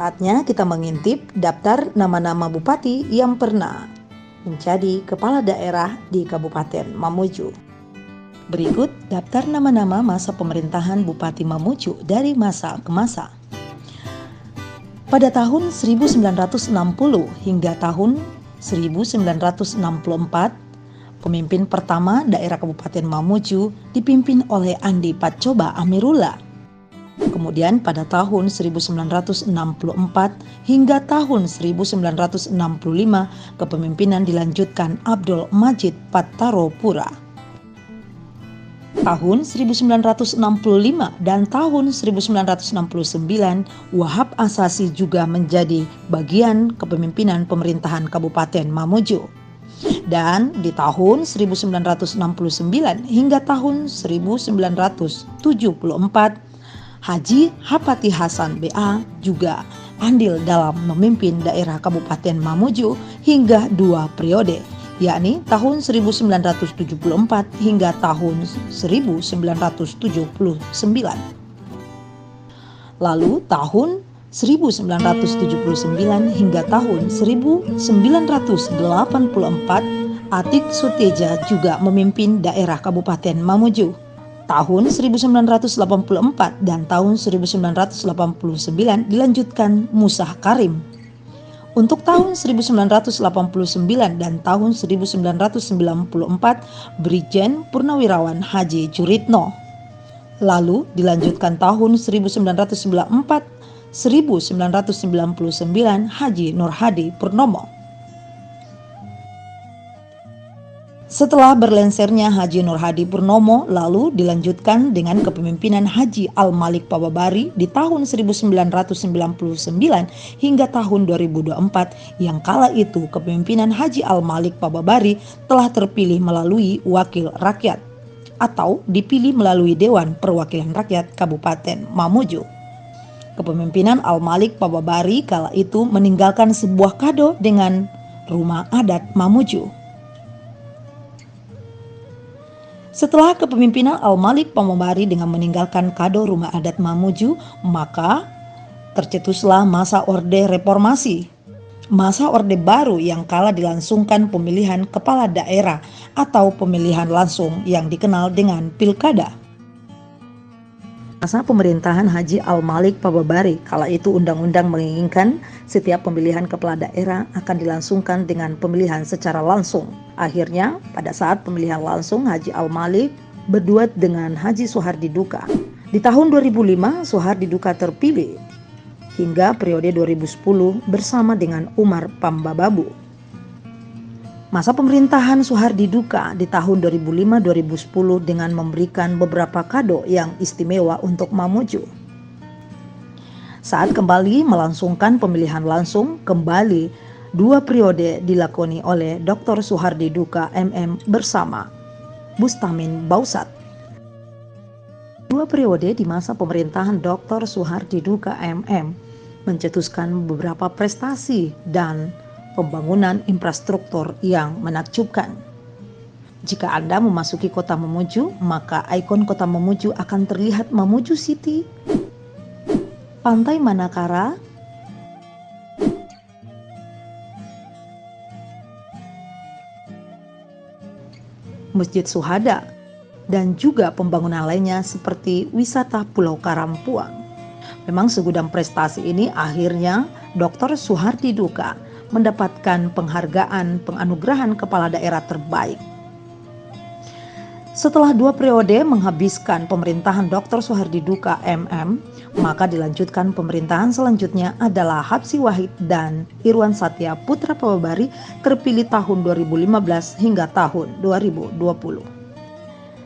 Saatnya kita mengintip daftar nama-nama bupati yang pernah menjadi kepala daerah di Kabupaten Mamuju. Berikut daftar nama-nama masa pemerintahan Bupati Mamuju dari masa ke masa. Pada tahun 1960 hingga tahun 1964, pemimpin pertama daerah Kabupaten Mamuju dipimpin oleh Andi Patcoba Amirullah. Kemudian pada tahun 1964 hingga tahun 1965 kepemimpinan dilanjutkan Abdul Majid Pattaropura. Tahun 1965 dan tahun 1969 Wahab Asasi juga menjadi bagian kepemimpinan pemerintahan Kabupaten Mamuju. Dan di tahun 1969 hingga tahun 1974 Haji Hapati Hasan BA juga andil dalam memimpin daerah Kabupaten Mamuju hingga 2 periode, yakni tahun 1974 hingga tahun 1979. Lalu tahun 1979 hingga tahun 1984 Atik Suteja juga memimpin daerah Kabupaten Mamuju. Tahun 1984 dan tahun 1989 dilanjutkan Musa Karim. Untuk tahun 1989 dan tahun 1994 Brigjen Purnawirawan Haji Juritno. Lalu dilanjutkan tahun 1994 1999 Haji Nurhadi Purnomo. Setelah berlensernya Haji Nurhadi Purnomo, lalu dilanjutkan dengan kepemimpinan Haji Al-Malik Pababari di tahun 1999 hingga tahun 2024, yang kala itu kepemimpinan Haji Al-Malik Pababari telah terpilih melalui wakil rakyat atau dipilih melalui Dewan Perwakilan Rakyat Kabupaten Mamuju. Kepemimpinan Al-Malik Pababari kala itu meninggalkan sebuah kado dengan rumah adat Mamuju. Setelah kepemimpinan Al-Malik Pababari dengan meninggalkan kado rumah adat Mamuju, maka tercetuslah masa Orde Reformasi. Masa Orde Baru yang kala dilangsungkan pemilihan kepala daerah atau pemilihan langsung yang dikenal dengan Pilkada. Masa pemerintahan Haji Al-Malik Pababari, kala itu undang-undang menginginkan setiap pemilihan kepala daerah akan dilangsungkan dengan pemilihan secara langsung. Akhirnya pada saat pemilihan langsung Haji Al-Malik berduet dengan Haji Soehardi Duka. Di tahun 2005 Soehardi Duka terpilih hingga periode 2010 bersama dengan Umar Pambababu. Masa pemerintahan Soehardi Duka di tahun 2005-2010 dengan memberikan beberapa kado yang istimewa untuk Mamuju. Saat kembali melangsungkan pemilihan langsung, kembali 2 periode dilakoni oleh Dr. Soehardi Duka MM bersama Bustamin Bausat. 2 periode di masa pemerintahan Dr. Soehardi Duka MM mencetuskan beberapa prestasi dan pembangunan infrastruktur yang menakjubkan. Jika Anda memasuki kota Mamuju, maka ikon kota Mamuju akan terlihat Mamuju City, Pantai Manakara, Masjid Suhada, dan juga pembangunan lainnya seperti wisata Pulau Karampuang. Memang segudang prestasi ini akhirnya Dr. Soehardi Duka mendapatkan penghargaan penganugerahan kepala daerah terbaik. Setelah 2 periode menghabiskan pemerintahan Dr. Soehardi Duka MM, maka dilanjutkan pemerintahan selanjutnya adalah Habsyi Wahid dan Irwan Satya Putra Pababari terpilih tahun 2015 hingga tahun 2020.